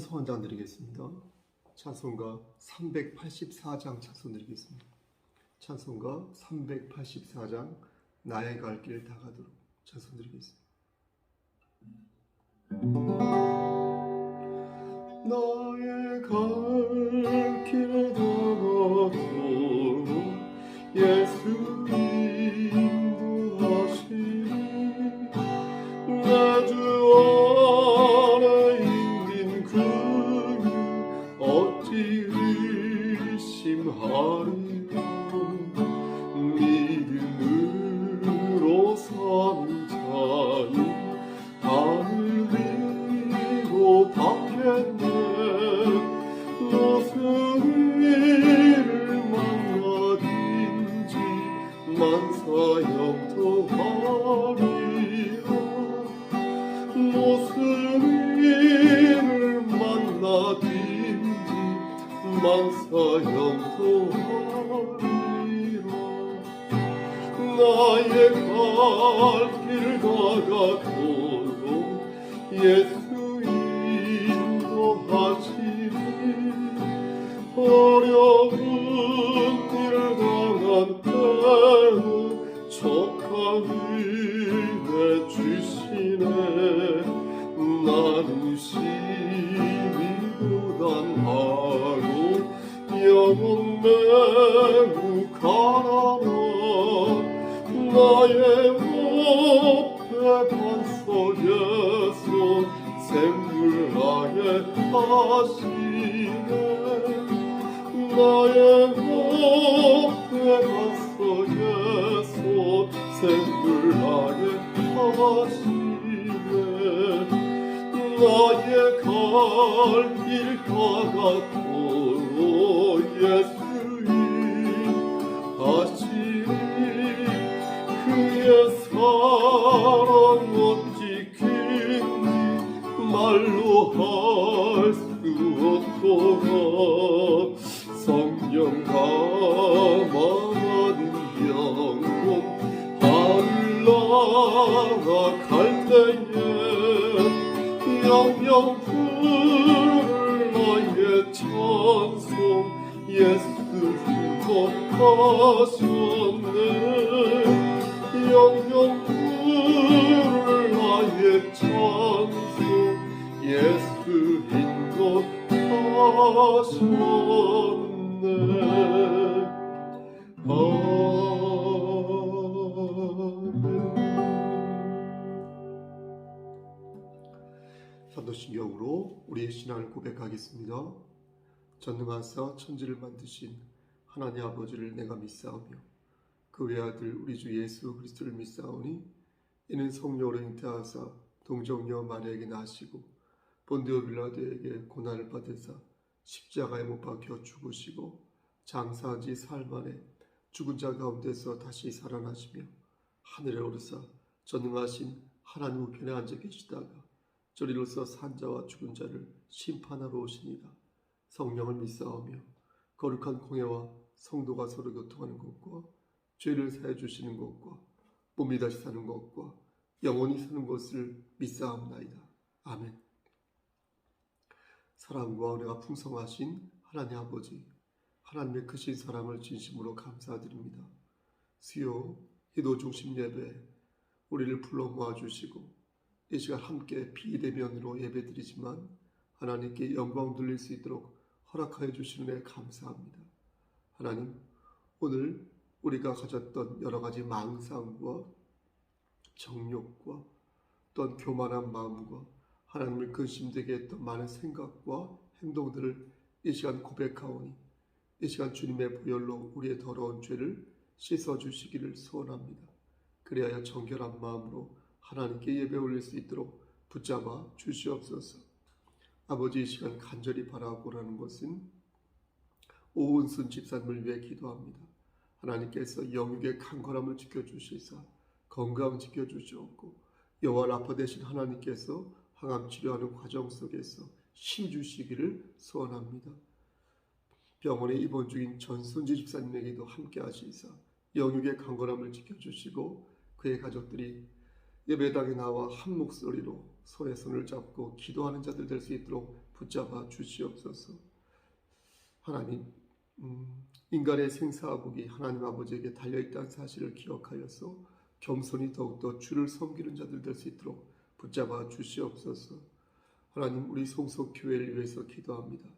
찬송 한 장 드리겠습니다. 찬송가 384장 찬송 드리겠습니다. 찬송가 384장 나의 갈 길 다가도록 찬송 드리겠습니다. 나의 갈 길 다가도록 예수 인도하시니 내 주 안에 있는 그는 어찌 의심하리요. 믿음으로 사는 자는 하늘 위로 받겠네. 무슨 일을 만나든지 만사형통하리요. 무슨 일을 만나든지 만사형통하리라. 나의 갈 길 다가도록 예수 인도하시니 어려운 일을 당한 때는 척한 은혜 주시네. 나는 심히 고단하고 영혼 매우 가난한 나의 목배 반석에서 샘물나게 하시네. 나의 목배 반석에서 샘물나게 하시네. 나의 갈 길 다가도록 예수 인도하시니 그의 사랑 어찌 긴지 말로 할 수 없도다. 성령 감화하는 영혼 하늘 날아갈 때에 영영 부를 나의 찬송 예수 인도하셨네. 영영 부를 나의 찬송 예수 인도하셨네. 사도신경으로 우리의 신앙을 고백하겠습니다. 전능하사 천지를 만드신 하나님 아버지를 내가 믿사오며 그 외아들 우리 주 예수 그리스도를 믿사오니 이는 성령으로 잉태하사 동정녀 마리아에게 나시고 본디오 빌라도에게 고난을 받으사 십자가에 못 박혀 죽으시고 장사한 지 사흘 만에 죽은 자 가운데서 다시 살아나시며 하늘에 오르사 전능하신 하나님 우편에 앉아 계시다가 저리로서 산자와 죽은 자를 심판하러 오시니라. 성령을 믿사오며 거룩한 공회와 성도가 서로 교통하는 것과 죄를 사해 주시는 것과 몸이 다시 사는 것과 영원히 사는 것을 믿사옵나이다. 아멘. 사랑과 은혜가 풍성하신 하나님 아버지, 하나님의 크신 사랑을 진심으로 감사드립니다. 수요 기도 중심 예배 우리를 불러 모아주시고 이 시간 함께 비대면으로 예배드리지만 하나님께 영광 돌릴 수 있도록 허락하여 주시는 데 감사합니다. 하나님, 오늘 우리가 가졌던 여러 가지 망상과 정욕과 또한 교만한 마음과 하나님을 근심되게 했던 많은 생각과 행동들을 이 시간 고백하오니 이 시간 주님의 보혈로 우리의 더러운 죄를 씻어주시기를 소원합니다. 그리하여 정결한 마음으로 하나님께 예배 올릴 수 있도록 붙잡아 주시옵소서. 아버지, 이 시간 간절히 바라보라는 것은 오은순 집사님을 위해 기도합니다. 하나님께서 영육의 강건함을 지켜주시사 건강 지켜주시옵고 여호와 라파 되신 하나님께서 항암 치료하는 과정 속에서 힘 주시기를 소원합니다. 병원에 입원 중인 전순지 집사님에게도 함께 하시사 영육의 강건함을 지켜주시고 그의 가족들이 예배당에 나와 한 목소리로 손에 손을 잡고 기도하는 자들 될 수 있도록 붙잡아 주시옵소서. 하나님, 인간의 생사복이 하나님 아버지에게 달려있다는 사실을 기억하여서 겸손히 더욱더 주를 섬기는 자들 될 수 있도록 붙잡아 주시옵소서. 하나님, 우리 송석교회를 위해서 기도합니다.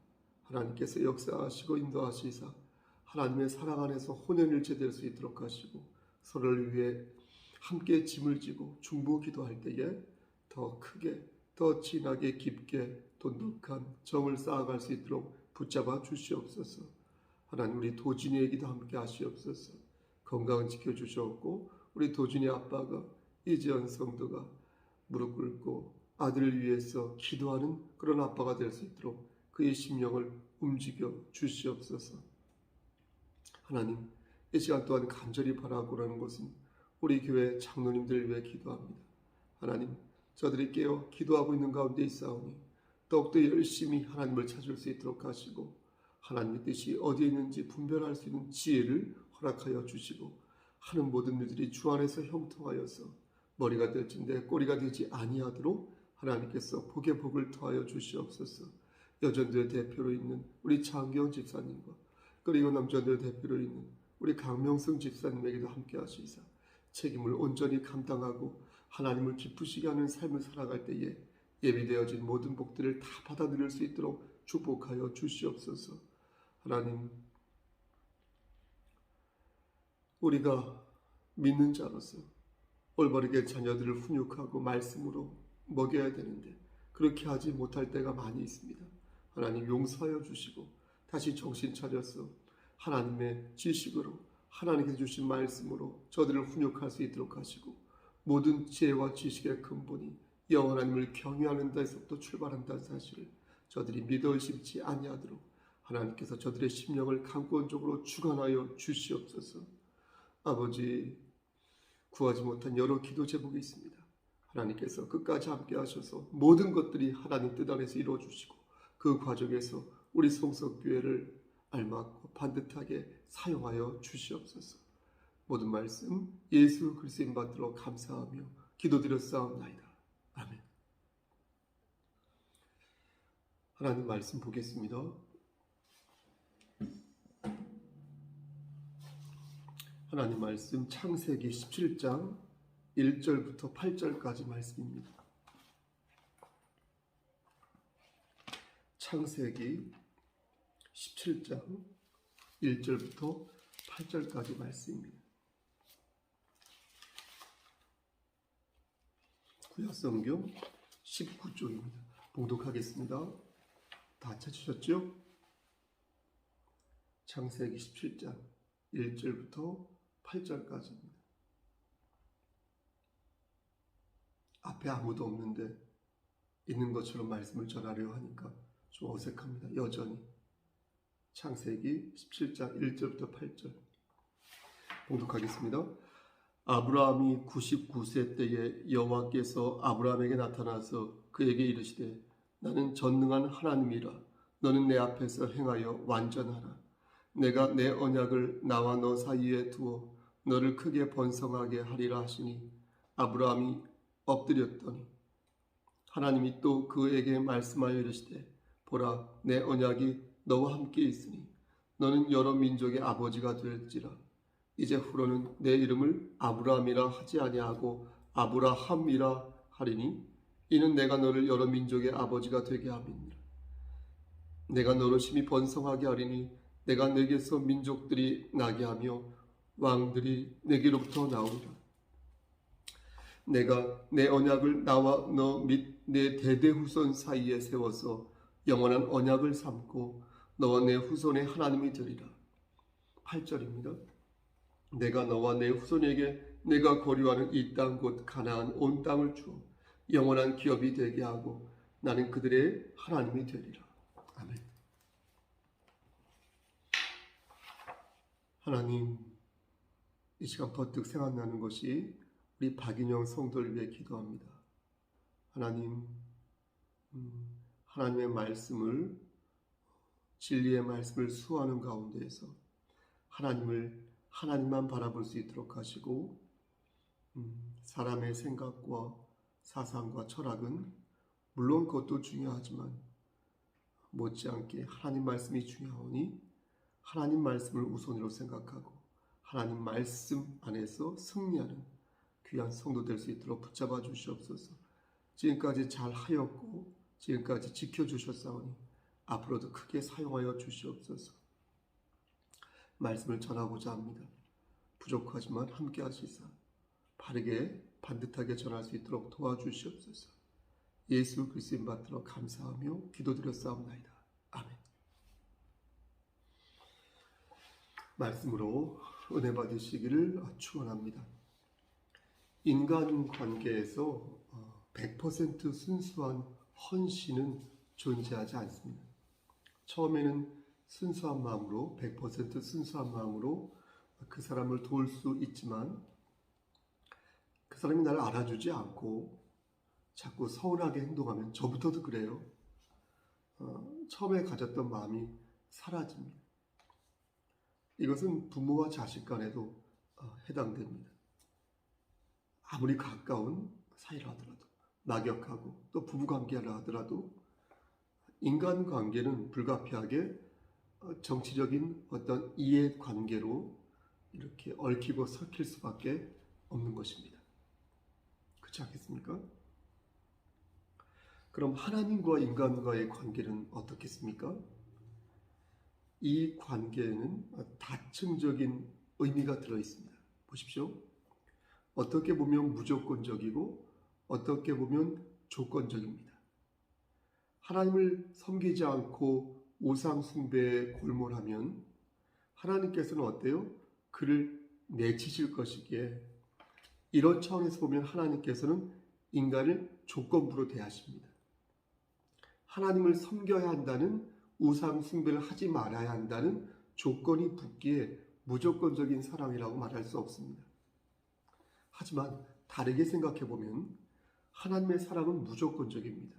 하나님께서 역사하시고 인도하시사 하나님의 사랑 안에서 혼연일체 될 수 있도록 하시고 서로를 위해 함께 짐을 지고 중보 기도할 때에 더 크게, 더 진하게, 깊게 돈독한 정을 쌓아갈 수 있도록 붙잡아 주시옵소서. 하나님, 우리 도진이에게도 함께 하시옵소서. 건강은 지켜주시옵고 우리 도진이 아빠가 이지연 성도가 무릎 꿇고 아들을 위해서 기도하는 그런 아빠가 될 수 있도록 그의 심령을 움직여 주시옵소서. 하나님, 이 시간 또한 간절히 바라고라는 것은 우리 교회 장로님들을 위해 기도합니다. 하나님, 저들이 깨어 기도하고 있는 가운데 있사오니 더욱더 열심히 하나님을 찾을 수 있도록 하시고 하나님의 뜻이 어디에 있는지 분별할 수 있는 지혜를 허락하여 주시고 하는 모든 일들이 주 안에서 형통하여서 머리가 될진데 꼬리가 되지 아니하도록 하나님께서 복의 복을 더하여 주시옵소서. 여전도의 대표로 있는 우리 장경 집사님과 그리고 남전도의 대표로 있는 우리 강명승 집사님에게도 함께 하시사 책임을 온전히 감당하고 하나님을 기쁘시게 하는 삶을 살아갈 때에 예비되어진 모든 복들을 다 받아들일 수 있도록 축복하여 주시옵소서. 하나님, 우리가 믿는 자로서 올바르게 자녀들을 훈육하고 말씀으로 먹여야 되는데 그렇게 하지 못할 때가 많이 있습니다. 하나님, 용서하여 주시고 다시 정신 차려서 하나님의 지식으로 하나님께서 주신 말씀으로 저들을 훈육할 수 있도록 하시고 모든 지혜와 지식의 근본이 여호와 하나님을 경외하는 데서부터 출발한다는 사실을 저들이 믿어 의심치 아니하도록 하나님께서 저들의 심령을 강권적으로 주관하여 주시옵소서. 아버지, 구하지 못한 여러 기도 제목이 있습니다. 하나님께서 끝까지 함께 하셔서 모든 것들이 하나님 뜻 안에서 이루어 주시고 그 과정에서 우리 송석교회를 알맞고 반듯하게 사용하여 주시옵소서. 모든 말씀 예수 그리스도인 받들어 감사하며 기도드렸사옵나이다. 아멘. 하나님 말씀 보겠습니다. 하나님 말씀 창세기 17장 1절부터 8절까지 말씀입니다. 창세기 17장 1절부터 8절까지 말씀입니다. 구약성경 19쪽입니다. 봉독하겠습니다. 다 찾으셨죠? 창세기 17장 1절부터 8절까지입니다. 앞에 아무도 없는데 있는 것처럼 말씀을 전하려 하니까 좀 어색합니다. 여전히 창세기 17장 1절부터 8절 봉독하겠습니다. 아브라함이 99세 때에 여호와께서 아브라함에게 나타나서 그에게 이르시되 나는 전능한 하나님이라 너는 내 앞에서 행하여 완전하라. 내가 내 언약을 나와 너 사이에 두어 너를 크게 번성하게 하리라 하시니 아브라함이 엎드렸더니 하나님이 또 그에게 말씀하여 이르시되 보라 내 언약이 너와 함께 있으니 너는 여러 민족의 아버지가 될지라. 이제 후로는 내 이름을 아브라함이라 하지 아니하고 아브라함이라 하리니 이는 내가 너를 여러 민족의 아버지가 되게 함이니라. 내가 너로 심히 번성하게 하리니 내가 내게서 민족들이 나게 하며 왕들이 내게로부터 나오리라. 내가 내 언약을 나와 너 및 내 대대 후손 사이에 세워서 영원한 언약을 삼고 너와 내 후손의 하나님이 되리라. 8절입니다. 내가 너와 내 후손에게 내가 거류하는 이 땅 곧 가나안 온 땅을 주어 영원한 기업이 되게 하고 나는 그들의 하나님이 되리라. 아멘. 하나님, 이 시간 버뜩 생각나는 것이 우리 박인영 성도를 위해 기도합니다. 하나님, 하나님의 말씀을 진리의 말씀을 수호하는 가운데에서 하나님만 바라볼 수 있도록 하시고 사람의 생각과 사상과 철학은 물론 그것도 중요하지만 못지않게 하나님 말씀이 중요하오니 하나님 말씀을 우선으로 생각하고 하나님 말씀 안에서 승리하는 귀한 성도 될 수 있도록 붙잡아 주시옵소서. 지금까지 잘 하였고 지금까지 지켜주셨사오니 앞으로도 크게 사용하여 주시옵소서. 말씀을 전하고자 합니다. 부족하지만 함께 하시사 바르게 반듯하게 전할 수 있도록 도와주시옵소서. 예수 그리스도인 받들어 감사하며 기도드렸사옵나이다. 아멘. 말씀으로 은혜 받으시기를 축원합니다. 인간관계에서 100% 순수한 헌신은 존재하지 않습니다. 처음에는 순수한 마음으로 100% 순수한 마음으로 그 사람을 도울 수 있지만 그 사람이 나를 알아주지 않고 자꾸 서운하게 행동하면 저부터도 그래요. 처음에 가졌던 마음이 사라집니다. 이것은 부모와 자식 간에도 해당됩니다. 아무리 가까운 사이라 하더라도 막역하고 또 부부관계라 하더라도 인간관계는 불가피하게 정치적인 어떤 이해관계로 이렇게 얽히고 섞일 수밖에 없는 것입니다. 그렇지 않겠습니까? 그럼 하나님과 인간과의 관계는 어떻겠습니까? 이 관계에는 다층적인 의미가 들어있습니다. 보십시오. 어떻게 보면 무조건적이고 어떻게 보면 조건적입니다. 하나님을 섬기지 않고 우상 숭배에 골몰하면 하나님께서는 어때요? 그를 내치실 것이기에 이런 차원에서 보면 하나님께서는 인간을 조건부로 대하십니다. 하나님을 섬겨야 한다는 우상 숭배를 하지 말아야 한다는 조건이 붙기에 무조건적인 사랑이라고 말할 수 없습니다. 하지만 다르게 생각해 보면 하나님의 사랑은 무조건적입니다.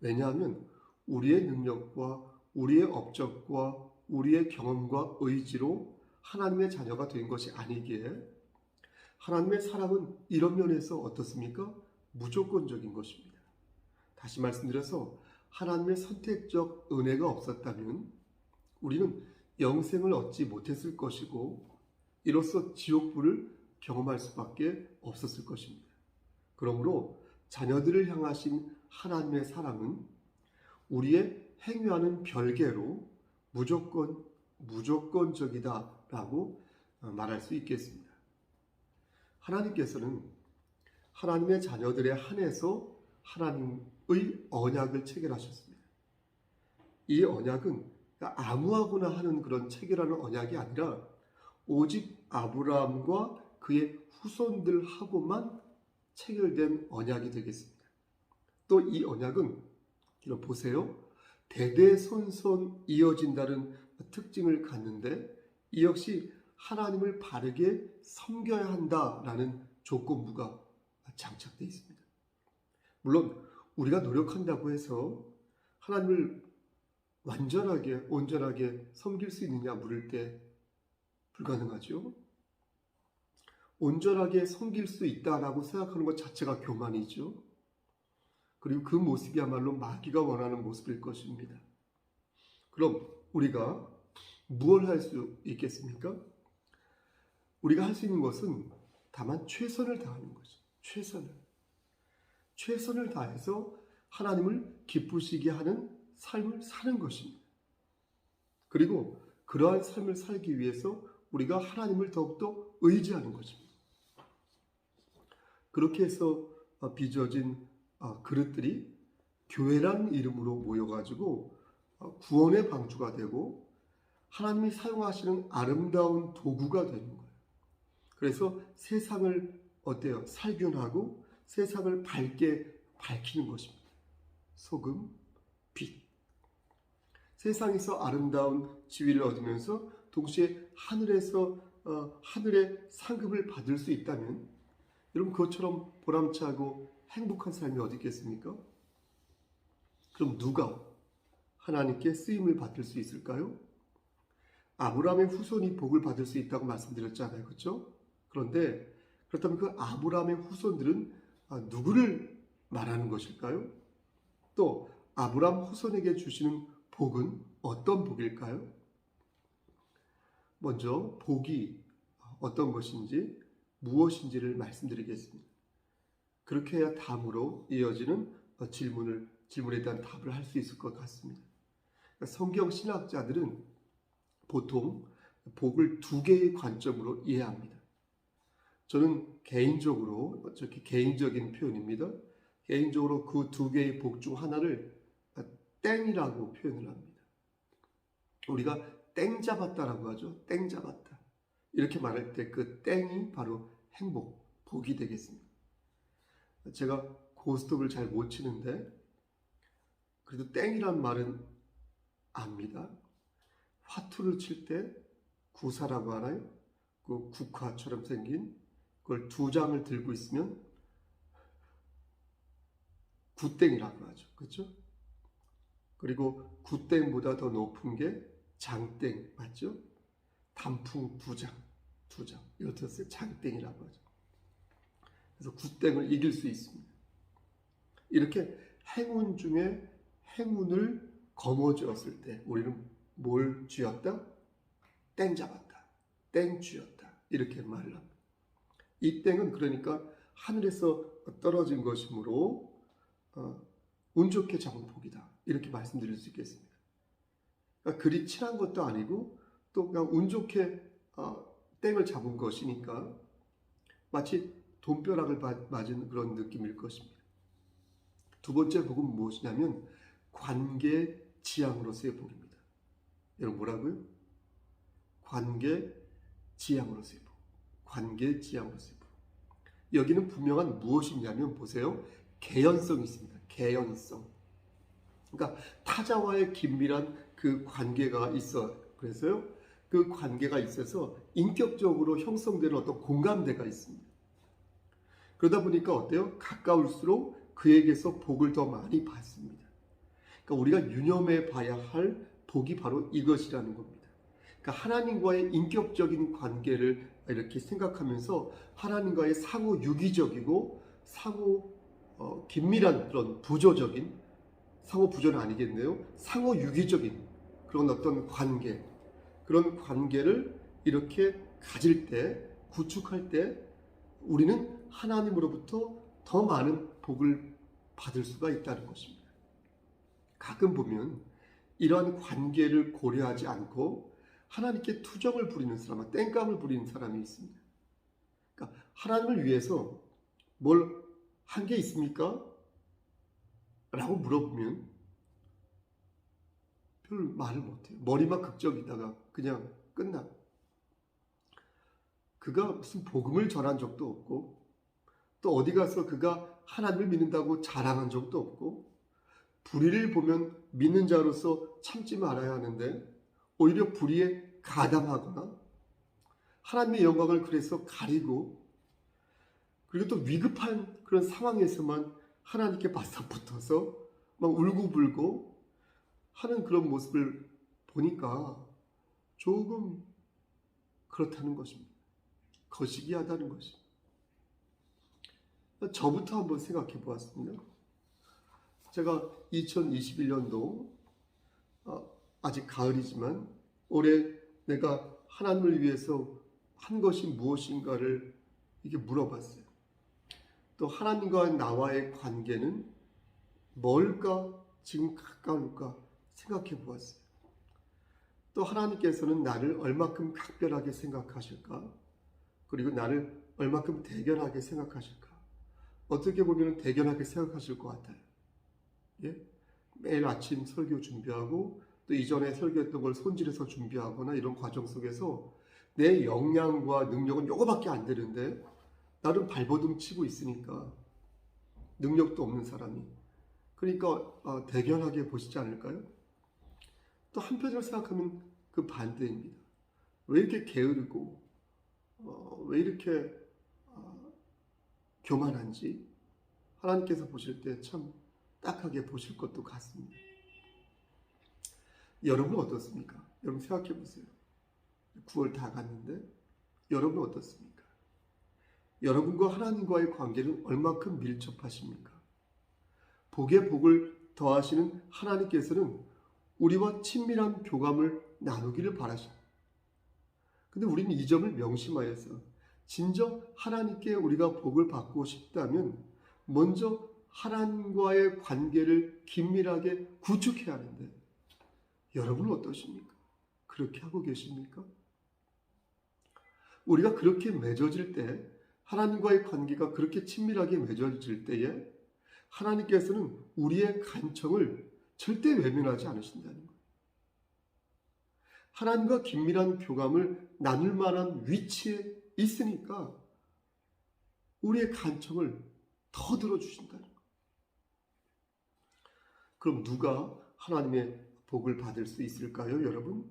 왜냐하면 우리의 능력과 우리의 업적과 우리의 경험과 의지로 하나님의 자녀가 된 것이 아니기에 하나님의 사랑은 이런 면에서 어떻습니까? 무조건적인 것입니다. 다시 말씀드려서 하나님의 선택적 은혜가 없었다면 우리는 영생을 얻지 못했을 것이고 이로써 지옥불을 경험할 수밖에 없었을 것입니다. 그러므로 자녀들을 향하신 하나님의 사랑은 우리의 행위와는 별개로 무조건적이다라고 말할 수 있겠습니다. 하나님께서는 하나님의 자녀들에 한해서 하나님의 언약을 체결하셨습니다. 이 언약은 아무하고나 하는 그런 체결하는 언약이 아니라 오직 아브라함과 그의 후손들하고만 체결된 언약이 되겠습니다. 또 이 언약은 보세요. 대대손손 이어진다는 특징을 갖는데 이 역시 하나님을 바르게 섬겨야 한다라는 조건부가 장착되어 있습니다. 물론 우리가 노력한다고 해서 하나님을 완전하게 온전하게 섬길 수 있느냐 물을 때 불가능하죠. 온전하게 섬길 수 있다라고 생각하는 것 자체가 교만이죠. 그리고 그 모습이야말로 마귀가 원하는 모습일 것입니다. 그럼 우리가 무엇을 할 수 있겠습니까? 우리가 할 수 있는 것은 다만 최선을 다하는 거죠. 최선을 다해서 하나님을 기쁘시게 하는 삶을 사는 것입니다. 그리고 그러한 삶을 살기 위해서 우리가 하나님을 더욱더 의지하는 것입니다. 그렇게 해서 빚어진 그릇들이 교회라는 이름으로 모여가지고 구원의 방주가 되고 하나님이 사용하시는 아름다운 도구가 되는 거예요. 그래서 세상을 살균하고 세상을 밝게 밝히는 것입니다. 소금, 빛. 세상에서 아름다운 지위를 얻으면서 동시에 하늘의 상급을 받을 수 있다면 여러분 그것처럼 보람차고 행복한 삶이 어디 있겠습니까? 그럼 누가 하나님께 쓰임을 받을 수 있을까요? 아브라함의 후손이 복을 받을 수 있다고 말씀드렸잖아요. 그렇죠? 그런데 그렇다면 그 아브라함의 후손들은 누구를 말하는 것일까요? 또 아브라함 후손에게 주시는 복은 어떤 복일까요? 먼저 복이 어떤 것인지 무엇인지를 말씀드리겠습니다. 그렇게 해야 다음으로 이어지는 질문에 대한 답을 할 수 있을 것 같습니다. 성경 신학자들은 보통 복을 두 개의 관점으로 이해합니다. 저는 개인적으로, 저렇게 개인적인 표현입니다. 개인적으로 그 두 개의 복 중 하나를 땡이라고 표현을 합니다. 우리가 땡 잡았다라고 하죠. 땡 잡았다. 이렇게 말할 때 그 땡이 바로 행복, 복이 되겠습니다. 제가 고스톱을 잘 못 치는데 그래도 땡이란 말은 압니다. 화투를 칠 때 구사라고 하나요? 그 국화처럼 생긴 그걸 두 장을 들고 있으면 굿땡이라고 하죠. 그렇죠? 그리고 굿땡보다 더 높은 게 장땡 맞죠? 단풍 두 장. 이것을 장땡이라고 하죠. 그래서 굿땡을 이길 수 있습니다. 이렇게 행운 중에 행운을 거머쥐었을 때 우리는 뭘 쥐었다? 땡 잡았다. 땡 쥐었다. 이렇게 말을 합니다. 이 땡은 그러니까 하늘에서 떨어진 것이므로 운 좋게 잡은 복이다. 이렇게 말씀드릴 수 있겠습니다. 그러니까 그리 친한 것도 아니고 또 그냥 운 좋게 땡을 잡은 것이니까 마치 돈벼락을 맞은 그런 느낌일 것입니다. 두 번째 복은 무엇이냐면 관계지향으로서의 복입니다. 여러분 뭐라고요? 관계지향으로서의 복. 관계지향으로서의 복. 여기는 분명한 무엇이냐면 보세요. 개연성이 있습니다. 개연성. 그러니까 타자와의 긴밀한 그 관계가 있어. 그래서요. 그 관계가 있어서 인격적으로 형성되는 어떤 공감대가 있습니다. 그러다 보니까 어때요? 가까울수록 그에게서 복을 더 많이 받습니다. 그러니까 우리가 유념해 봐야 할 복이 바로 이것이라는 겁니다. 그러니까 하나님과의 인격적인 관계를 이렇게 생각하면서 하나님과의 상호 유기적이고 상호 긴밀한 그런 부조적인 상호 부조는 아니겠네요. 상호 유기적인 그런 어떤 관계, 그런 관계를 이렇게 가질 때, 구축할 때 우리는 하나님으로부터 더 많은 복을 받을 수가 있다는 것입니다. 가끔 보면 이러한 관계를 고려하지 않고 하나님께 투정을 부리는 사람, 땡깡을 부리는 사람이 있습니다. 그러니까 하나님을 위해서 뭘 한 게 있습니까? 라고 물어보면 별 말을 못해요. 머리만 극적이다가 그냥 끝나. 그가 무슨 복음을 전한 적도 없고 또 어디 가서 그가 하나님을 믿는다고 자랑한 적도 없고 불의를 보면 믿는 자로서 참지 말아야 하는데 오히려 불의에 가담하거나 하나님의 영광을 그래서 가리고 그리고 또 위급한 그런 상황에서만 하나님께 바싹 붙어서 막 울고불고 하는 그런 모습을 보니까 조금 그렇다는 것입니다. 거시기하다는 것입니다. 저부터 한번 생각해 보았습니다. 제가 2021년도 아직 가을이지만 올해 내가 하나님을 위해서 한 것이 무엇인가를 이게 물어봤어요. 또 하나님과 나와의 관계는 뭘까 지금 가까울까 생각해 보았어요. 또 하나님께서는 나를 얼마큼 각별하게 생각하실까? 그리고 나를 얼마큼 대견하게 생각하실까? 어떻게 보면 대견하게 생각하실 것 같아요. 예? 매일 아침 설교 준비하고 또 이전에 설교했던 걸 손질해서 준비하거나 이런 과정 속에서 내 역량과 능력은 요거밖에 안 되는데 나름 발버둥 치고 있으니까 능력도 없는 사람이 그러니까 대견하게 보시지 않을까요? 또 한편으로 생각하면 그 반대입니다. 왜 이렇게 게으르고 왜 이렇게 교만한지 하나님께서 보실 때 참 딱하게 보실 것도 같습니다. 여러분은 어떻습니까? 여러분 생각해 보세요. 9월 다 갔는데 여러분은 어떻습니까? 여러분과 하나님과의 관계는 얼마큼 밀접하십니까? 복에 복을 더하시는 하나님께서는 우리와 친밀한 교감을 나누기를 바라십니다. 근데 우리는 이 점을 명심하여서 진정 하나님께 우리가 복을 받고 싶다면 먼저 하나님과의 관계를 긴밀하게 구축해야 하는데 여러분은 어떠십니까? 그렇게 하고 계십니까? 우리가 그렇게 맺어질 때, 하나님과의 관계가 그렇게 친밀하게 맺어질 때에 하나님께서는 우리의 간청을 절대 외면하지 않으신다는 거예요. 하나님과 긴밀한 교감을 나눌 만한 위치에 있으니까 우리의 간청을 더 들어주신다는 거예요. 그럼 누가 하나님의 복을 받을 수 있을까요, 여러분?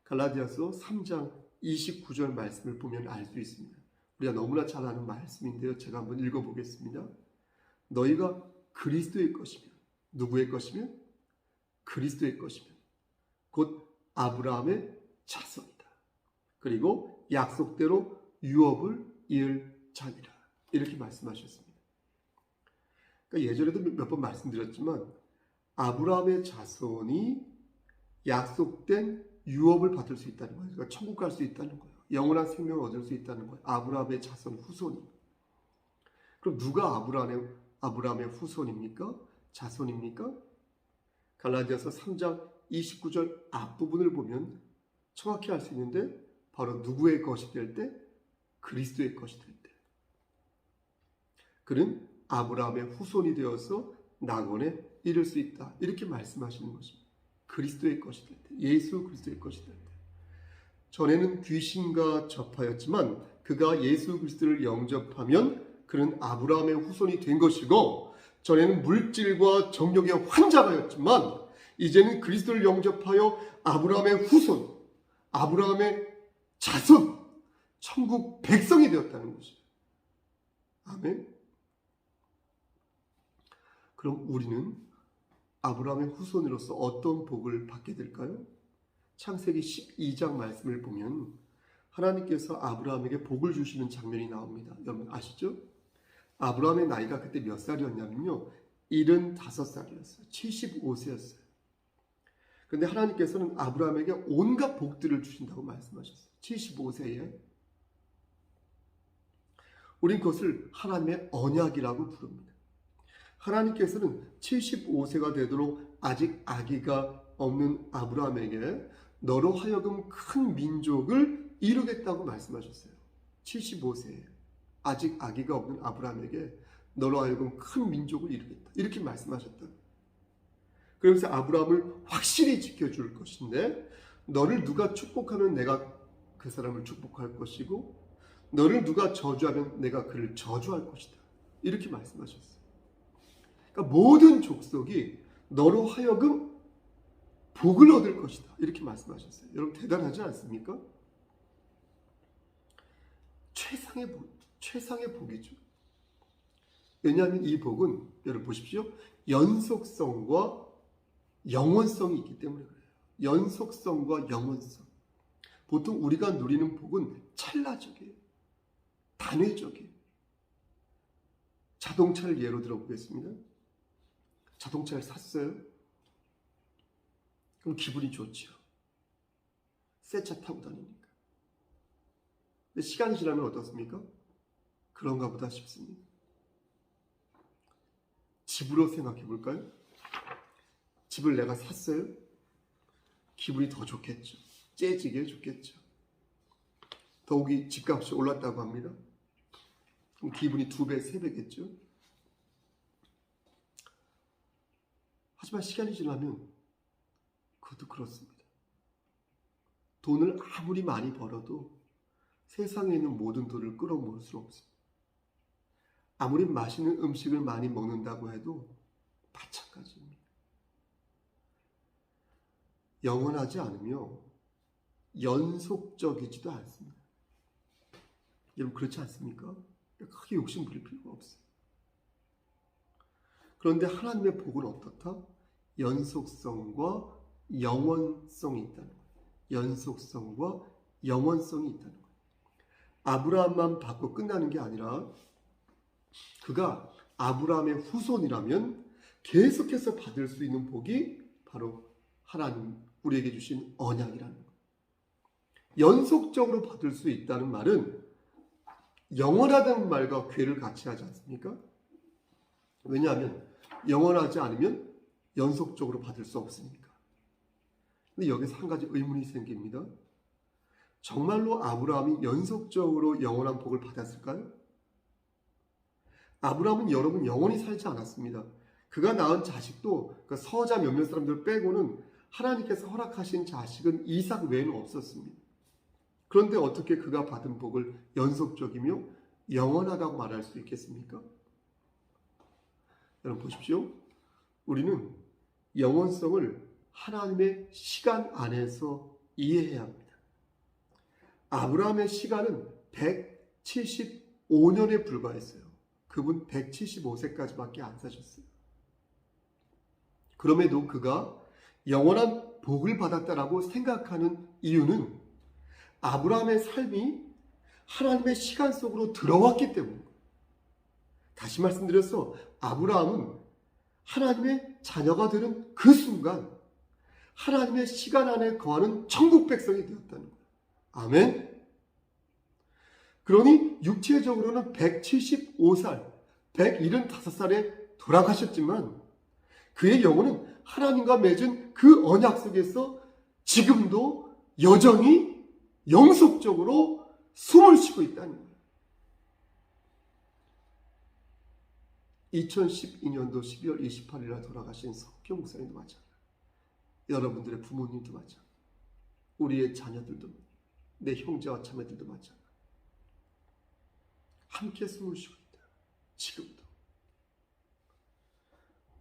갈라디아서 3장 29절 말씀을 보면 알 수 있습니다. 우리가 너무나 잘 아는 말씀인데요. 제가 한번 읽어보겠습니다. 너희가 그리스도의 것이면, 누구의 것이면? 그리스도의 것이면 곧 아브라함의 자손이다. 그리고 약속대로 유업을 이을 자니라. 이렇게 말씀하셨습니다. 그러니까 예전에도 몇 번 말씀드렸지만 아브라함의 자손이 약속된 유업을 받을 수 있다는 거예요. 그러니까 천국 갈 수 있다는 거예요. 영원한 생명을 얻을 수 있다는 거예요. 아브라함의 자손 후손이. 그럼 누가 아브라함의 후손입니까? 자손입니까? 갈라디아서 3장 29절 앞부분을 보면 정확히 알 수 있는데 바로 누구의 것이 될 때? 그리스도의 것이 될 때. 그는 아브라함의 후손이 되어서 낙원에 이를 수 있다. 이렇게 말씀하시는 것입니다. 그리스도의 것이 될 때, 예수 그리스도의 것이 될 때. 전에는 귀신과 접하였지만 그가 예수 그리스도를 영접하면 그는 아브라함의 후손이 된 것이고, 전에는 물질과 정욕의 환자가였지만 이제는 그리스도를 영접하여 아브라함의 후손, 아브라함의 자손, 천국 백성이 되었다는 것이에요. 아멘. 그럼 우리는 아브라함의 후손으로서 어떤 복을 받게 될까요? 창세기 12장 말씀을 보면 하나님께서 아브라함에게 복을 주시는 장면이 나옵니다. 여러분 아시죠? 아브라함의 나이가 그때 몇 살이었냐면요, 75살이었어요. 75세였어요. 그런데 하나님께서는 아브라함에게 온갖 복들을 주신다고 말씀하셨어요. 75세에. 우린 그것을 하나님의 언약이라고 부릅니다. 하나님께서는 75세가 되도록 아직 아기가 없는 아브라함에게 너로 하여금 큰 민족을 이루겠다고 말씀하셨어요. 75세에 아직 아기가 없는 아브라함에게 너로 하여금 큰 민족을 이루겠다. 이렇게 말씀하셨다. 그러면서 아브라함을 확실히 지켜줄 것인데, 너를 누가 축복하면 내가 그 사람을 축복할 것이고, 너를 누가 저주하면 내가 그를 저주할 것이다. 이렇게 말씀하셨어요. 그러니까 모든 족속이 너로 하여금 복을 얻을 것이다. 이렇게 말씀하셨어요. 여러분 대단하지 않습니까? 최상의 복이죠. 왜냐하면 이 복은, 여러분 보십시오, 연속성과 영원성이 있기 때문에 그래요. 연속성과 영원성. 보통 우리가 누리는 복은 찰나적이에요. 단회적이에요. 자동차를 예로 들어보겠습니다. 자동차를 샀어요. 그럼 기분이 좋죠. 새 차 타고 다니니까. 근데 시간이 지나면 어떻습니까? 그런가 보다 싶습니다. 집으로 생각해 볼까요? 집을 내가 샀어요. 기분이 더 좋겠죠. 째지게 좋겠죠. 더욱이 집값이 올랐다고 합니다. 그럼 기분이 2배, 3배겠죠. 하지만 시간이 지나면 그것도 그렇습니다. 돈을 아무리 많이 벌어도 세상에 있는 모든 돈을 끌어모을 수 없습니다. 아무리 맛있는 음식을 많이 먹는다고 해도 마찬가지입니다. 영원하지 않으며 연속적이지도 않습니다. 여러분 그렇지 않습니까? 크게 욕심 부릴 필요가 없어요. 그런데 하나님의 복은 어떻다? 연속성과 영원성이 있다는 거예요. 연속성과 영원성이 있다는 거예요. 아브라함만 받고 끝나는 게 아니라 그가 아브라함의 후손이라면 계속해서 받을 수 있는 복이 바로 하나님 우리에게 주신 언약이라는 것. 연속적으로 받을 수 있다는 말은 영원하다는 말과 괴를 같이 하지 않습니까? 왜냐하면 영원하지 않으면 연속적으로 받을 수 없으니까. 근데 여기서 한 가지 의문이 생깁니다. 정말로 아브라함이 연속적으로 영원한 복을 받았을까요? 아브라함은 여러분 영원히 살지 않았습니다. 그가 낳은 자식도 그 서자 몇몇 사람들 빼고는 하나님께서 허락하신 자식은 이삭 외에는 없었습니다. 그런데 어떻게 그가 받은 복을 연속적이며 영원하다고 말할 수 있겠습니까? 여러분 보십시오. 우리는 영원성을 하나님의 시간 안에서 이해해야 합니다. 아브라함의 시간은 175년에 불과했어요. 그분 175세까지밖에 안 사셨어요. 그럼에도 그가 영원한 복을 받았다라고 생각하는 이유는 아브라함의 삶이 하나님의 시간 속으로 들어왔기 때문입니다. 다시 말씀드려서 아브라함은 하나님의 자녀가 되는 그 순간 하나님의 시간 안에 거하는 천국 백성이 되었다는 거예요. 아멘. 그러니 육체적으로는 175살, 175살에 돌아가셨지만 그의 영혼은 하나님과 맺은 그 언약 속에서 지금도 여전히 영속적으로 숨을 쉬고 있다는 거예요. 2012년도 12월 28일에 돌아가신 석교 목사님도 마찬가지예요. 여러분들의 부모님도 마찬가지예요. 우리의 자녀들도, 내 형제와 자매들도 마찬가지예요. 함께 숨을 쉬고 있다. 지금도.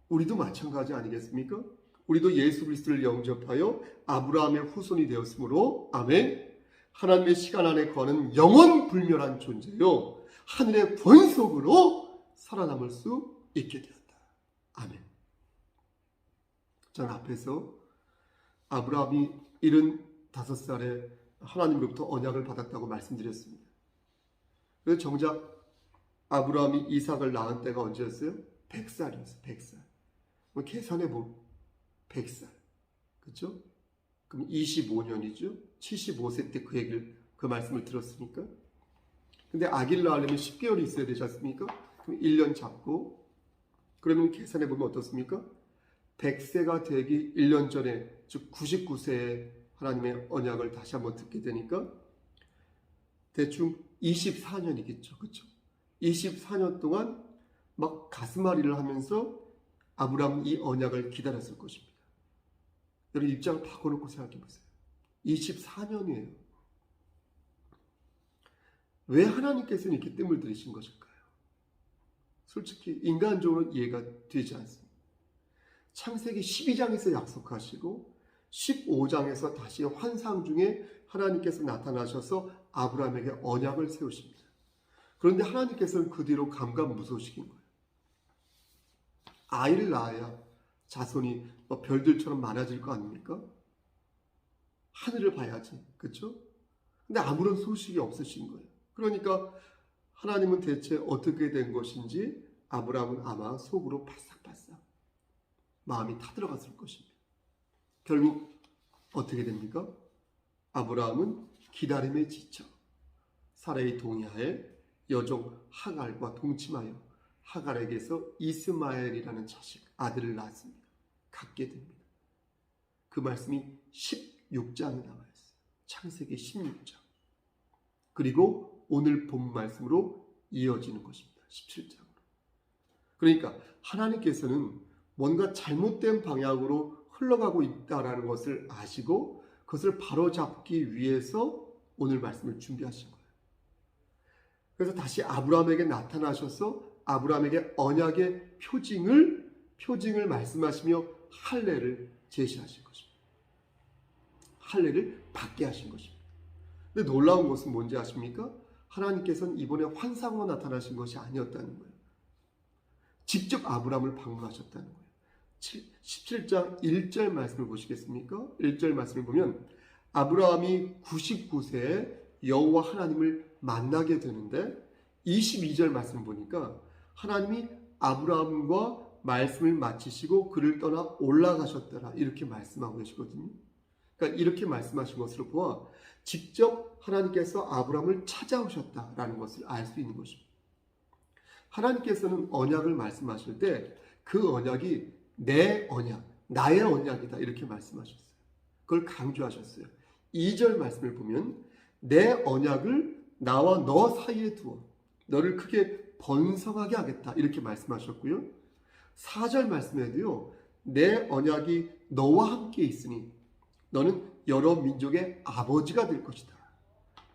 우리도 마찬가지 아니겠습니까? 우리도 예수 그리스도를 영접하여 아브라함의 후손이 되었으므로 아멘. 하나님의 시간 안에 거하는 영원 불멸한 존재요 하늘의 권속으로 살아남을 수 있게 되었다. 아멘. 저는 앞에서 아브라함이 75살에 하나님으로부터 언약을 받았다고 말씀드렸습니다. 그래서 정작 아브라함이 이삭을 낳은 때가 언제였어요? 100살이었어요. 100살. 계산해보면 100살. 그렇죠? 그럼 25년이죠. 75세 때 그 말씀을 들었으니까. 근데 아기를 낳으려면 10개월이 있어야 되지 않습니까? 그럼 1년 잡고, 그러면 계산해보면 어떻습니까? 100세가 되기 1년 전에, 즉 99세에 하나님의 언약을 다시 한번 듣게 되니까 대충 24년이겠죠. 그렇죠? 24년 동안 막 가슴앓이를 하면서 아브라함은 이 언약을 기다렸을 것입니다. 여러분 입장을 바꿔놓고 생각해보세요. 24년이에요. 왜 하나님께서는 이렇게 뜸을 들이신 것일까요? 솔직히 인간적으로는 이해가 되지 않습니다. 창세기 12장에서 약속하시고 15장에서 다시 환상 중에 하나님께서 나타나셔서 아브라함에게 언약을 세우십니다. 그런데 하나님께서는 그 뒤로 감감무소식인 거예요. 아이를 낳아야 자손이 별들처럼 많아질 거 아닙니까? 하늘을 봐야지. 그렇죠? 근데 아무런 소식이 없으신 거예요. 그러니까 하나님은 대체 어떻게 된 것인지 아브라함은 아마 속으로 바싹바싹 마음이 타들어갔을 것입니다. 결국 어떻게 됩니까? 아브라함은 기다림에 지쳐 사라의 동의하에 여종 하갈과 동침하여 하갈에게서 이스마엘이라는 자식, 아들을 낳았습니다. 갖게 됩니다. 그 말씀이 16장에 나와 있어요. 창세기 16장. 그리고 오늘 본 말씀으로 이어지는 것입니다. 17장으로. 그러니까 하나님께서는 뭔가 잘못된 방향으로 흘러가고 있다는 것을 아시고 그것을 바로잡기 위해서 오늘 말씀을 준비하신 거예요. 그래서 다시 아브라함에게 나타나셔서 아브라함에게 언약의 표징을 말씀하시며 할례를 제시하신 것입니다. 할례를 받게 하신 것입니다. 근데 놀라운 것은 뭔지 아십니까? 하나님께서는 이번에 환상으로 나타나신 것이 아니었다는 거예요. 직접 아브라함을 방문하셨다는 거예요. 17장 1절 말씀을 보시겠습니까? 1절 말씀을 보면 아브라함이 99세에 여호와 하나님을 만나게 되는데 22절 말씀을 보니까 하나님이 아브라함과 말씀을 마치시고 그를 떠나 올라가셨더라 이렇게 말씀하고 계시거든요. 그러니까 이렇게 말씀하신 것으로 보아 직접 하나님께서 아브라함을 찾아오셨다라는 것을 알 수 있는 것입니다. 하나님께서는 언약을 말씀하실 때 그 언약이 내 언약, 나의 언약이다 이렇게 말씀하셨어요. 그걸 강조하셨어요. 2절 말씀을 보면 내 언약을 나와 너 사이에 두어 너를 크게 번성하게 하겠다 이렇게 말씀하셨고요. 4절 말씀에도요. 내 언약이 너와 함께 있으니 너는 여러 민족의 아버지가 될 것이다.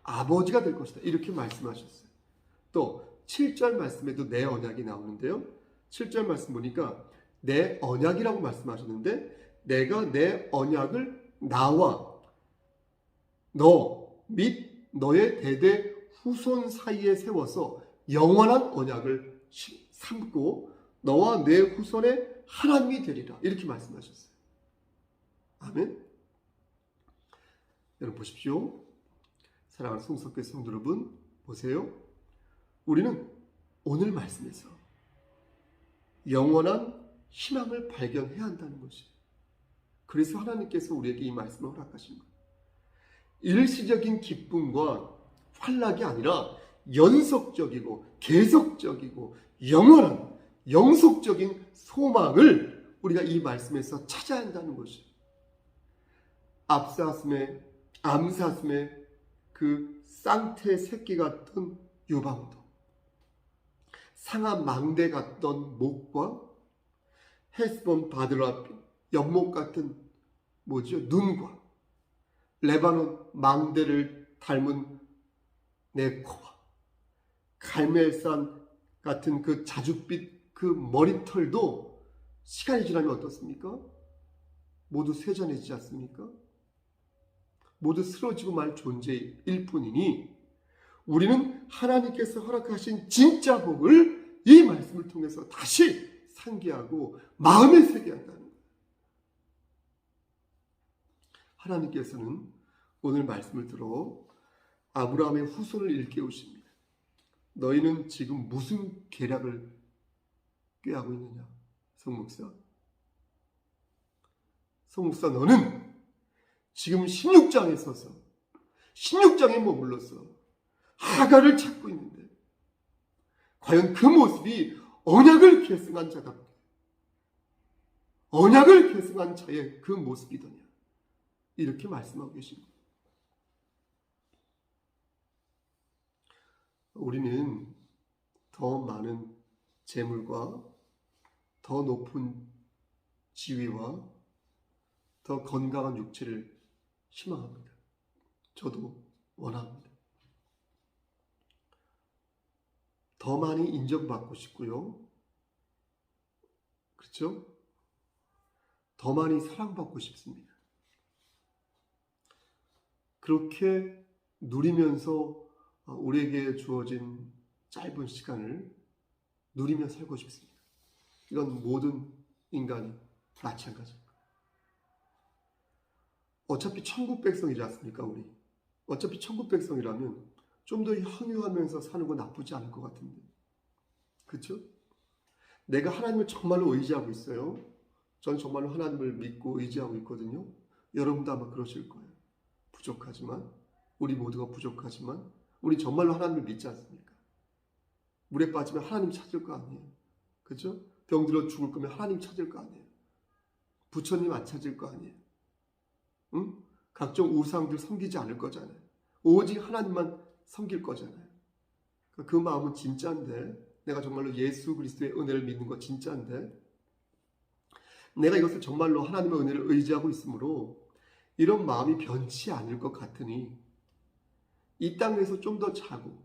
아버지가 될 것이다. 이렇게 말씀하셨어요. 또 7절 말씀에도 내 언약이 나오는데요. 7절 말씀 보니까 내 언약이라고 말씀하셨는데 내가 내 언약을 나와 너 및 너의 대대 후손 사이에 세워서 영원한 언약을 삼고 너와 내 후손의 하나님이 되리라. 이렇게 말씀하셨어요. 아멘. 여러분 보십시오. 사랑하는 송석교 성도 여러분 보세요. 우리는 오늘 말씀에서 영원한 희망을 발견해야 한다는 것이에요. 그래서 하나님께서 우리에게 이 말씀을 허락하신 거예요. 일시적인 기쁨과 환락이 아니라 연속적이고 계속적이고 영원한 영속적인 소망을 우리가 이 말씀에서 찾아야 한다는 것이에요. 암사슴의 그 쌍태 새끼 같던 유방도, 상한 망대 같던 목과 헤스본 바드라핀 연못 같은 눈과 레바논 망대를 닮은 내 코와 갈멜산 같은 그 자줏빛 그 머리털도 시간이 지나면 어떻습니까? 모두 쇠잔해지지 않습니까? 모두 쓰러지고 말 존재일 뿐이니 우리는 하나님께서 허락하신 진짜 복을 이 말씀을 통해서 다시 상기하고 마음에 새게 한다는 거예요. 하나님께서는 오늘 말씀을 들어 아브라함의 후손을 일깨우십니다. 너희는 지금 무슨 계략을 꾀하고 있느냐? 성목사 너는 지금 16장에 서서 16장에 머물러서 하갈을 찾고 있는데 과연 그 모습이 언약을 계승한 자답게 언약을 계승한 자의 그 모습이더냐 이렇게 말씀하고 계십니다. 우리는 더 많은 재물과 더 높은 지위와 더 건강한 육체를 희망합니다. 저도 원합니다. 더 많이 인정받고 싶고요. 그렇죠? 더 많이 사랑받고 싶습니다. 그렇게 누리면서 우리에게 주어진 짧은 시간을 누리며 살고 싶습니다. 이건 모든 인간이 마찬가지입니다. 어차피 천국 백성이지 않습니까, 우리? 어차피 천국 백성이라면 좀 더 향유하면서 사는 건 나쁘지 않을 것 같은데. 그렇죠? 내가 하나님을 정말로 의지하고 있어요. 저는 정말로 하나님을 믿고 의지하고 있거든요. 여러분도 아마 그러실 거예요. 부족하지만, 우리 모두가 부족하지만 우리 정말로 하나님을 믿지 않습니까? 물에 빠지면 하나님 찾을 거 아니에요. 그렇죠? 병들어 죽을 거면 하나님 찾을 거 아니에요. 부처님 안 찾을 거 아니에요. 응? 각종 우상들 섬기지 않을 거잖아요. 오직 하나님만 섬길 거잖아요. 그 마음은 진짜인데, 내가 정말로 예수 그리스도의 은혜를 믿는 거 진짜인데, 내가 이것을 정말로 하나님의 은혜를 의지하고 있으므로 이런 마음이 변치 않을 것 같으니 이 땅에서 좀 더 자고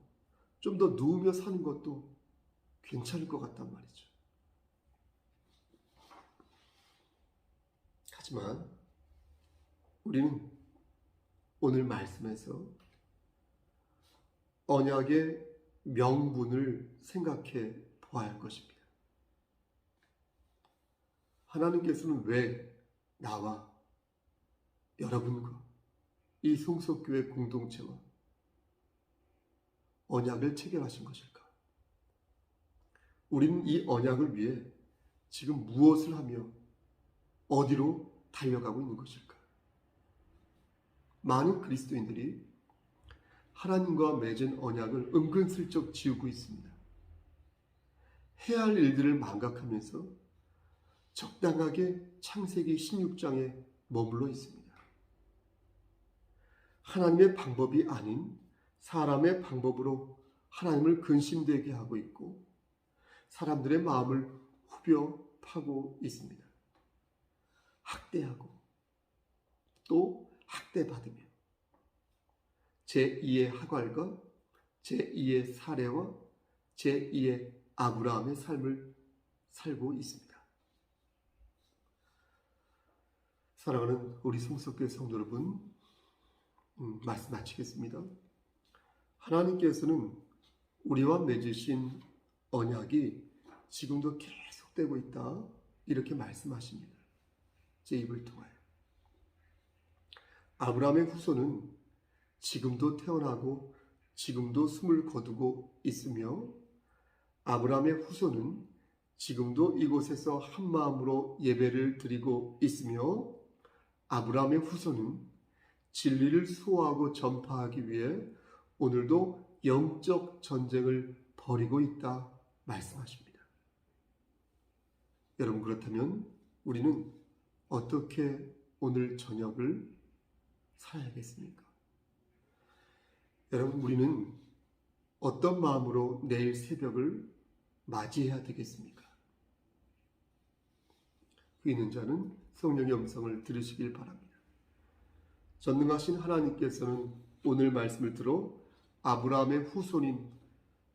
좀 더 누우며 사는 것도 괜찮을 것 같단 말이죠. 하지만 우리는 오늘 말씀에서 언약의 명분을 생각해 보아야 할 것입니다. 하나님께서는 왜 나와 여러분과 이 송석교회 공동체와 언약을 체결하신 것일까? 우리는 이 언약을 위해 지금 무엇을 하며 어디로 달려가고 있는 것일까? 많은 그리스도인들이 하나님과 맺은 언약을 은근슬쩍 지우고 있습니다. 해야 할 일들을 망각하면서 적당하게 창세기 16장에 머물러 있습니다. 하나님의 방법이 아닌 사람의 방법으로 하나님을 근심되게 하고 있고 사람들의 마음을 후벼 파고 있습니다. 학대하고 또 학대받으며 제2의 하갈과 제2의 사례와 제2의 아브라함의 삶을 살고 있습니다. 사랑하는 우리 성석교회 성도 여러분, 말씀 마치겠습니다. 하나님께서는 우리와 맺으신 언약이 지금도 계속되고 있다, 이렇게 말씀하십니다. 제 입을 통하여. 아브라함의 후손은 지금도 태어나고 지금도 숨을 거두고 있으며 아브라함의 후손은 지금도 이곳에서 한마음으로 예배를 드리고 있으며 아브라함의 후손은 진리를 수호하고 전파하기 위해 오늘도 영적 전쟁을 벌이고 있다 말씀하십니다. 여러분, 그렇다면 우리는 어떻게 오늘 저녁을 살아야겠습니까? 여러분, 우리는 어떤 마음으로 내일 새벽을 맞이해야 되겠습니까? 그 있는 자는 성령의 음성을 들으시길 바랍니다. 전능하신 하나님께서는 오늘 말씀을 들어 아브라함의 후손인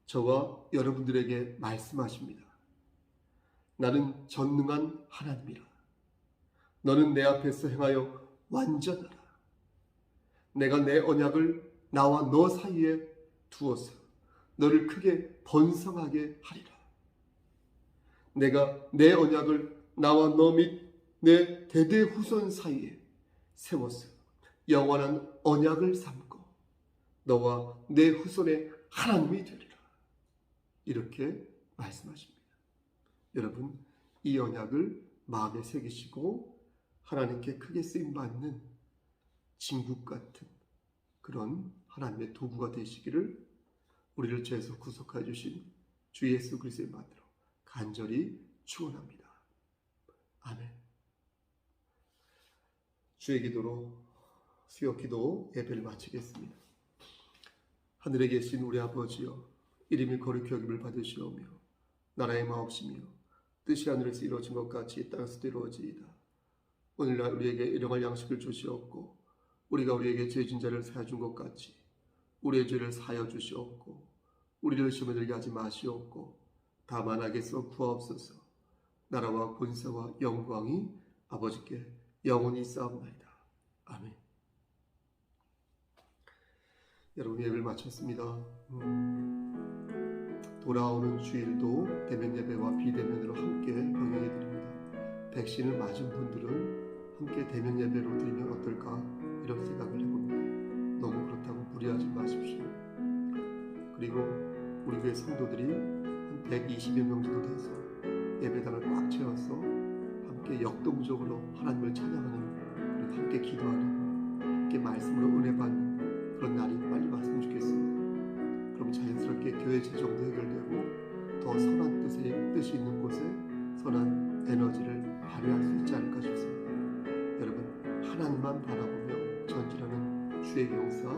저와 여러분들에게 말씀하십니다. 나는 전능한 하나님이라. 너는 내 앞에서 행하여 완전하라. 내가 내 언약을 나와 너 사이에 두어서 너를 크게 번성하게 하리라. 내가 내 언약을 나와 너 및 내 대대 후손 사이에 세워서 영원한 언약을 삼고 너와 내 후손의 하나님이 되리라. 이렇게 말씀하십니다. 여러분, 이 언약을 마음에 새기시고 하나님께 크게 쓰임받는 진국 같은 그런 하나님의 도구가 되시기를 우리를 죄에서 구속하여 주신 주 예수 그리스도의 이름으로 간절히 축원합니다. 아멘. 주의 기도로 수요 기도 예배를 마치겠습니다. 하늘에 계신 우리 아버지여, 이름이 거룩히 여김을 받으시오며 나라의 마옵시며 뜻이 하늘에서 이루어진 것 같이 땅에서도 이루어지이다. 오늘날 우리에게 일용할 양식을 주시옵고 우리가 우리에게 죄진 자를 사하여 준 것 같이 우리의 죄를 사하여 주시옵고 우리를 시험에 들게 하지 마시옵고 다만 악에서 구하옵소서. 나라와 권세와 영광이 아버지께 영원히 쌓옵나이다. 아멘. 여러분, 예배를 마쳤습니다. 돌아오는 주일도 대면 예배와 비대면으로 함께 병행해 드립니다. 백신을 맞은 분들은 함께 대면 예배로 드리면 어떨까, 이런 생각을 해봅니다. 너무 그렇다고 무리하지 마십시오. 그리고 우리 교회 성도들이 한 120여 명 정도 돼서 예배당을 꽉 채워서 함께 역동적으로 하나님을 찬양하는, 그리고 함께 기도하는, 함께 말씀으로 은혜 받는 그런 날이 빨리 왔으면 좋겠습니다. 그럼 자연스럽게 교회 재정도 해결되고 더 선한 뜻이 있는 곳에 선한 에너지를 발휘할 수 있지 않을까 싶습니다. 여러분, 하나님만 바라보며 전진하는 주의 용사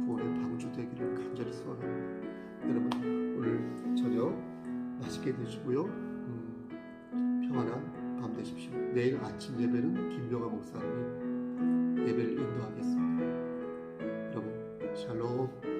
구원의 방주 되기를 간절히 소원합니다. 여러분, 오늘 저녁 맛있게 드시고요. 평안한 밤 되십시오. 내일 아침 예배는 김병아 목사님이 예배를 인도하겠습니다. 여러분, 샬롬.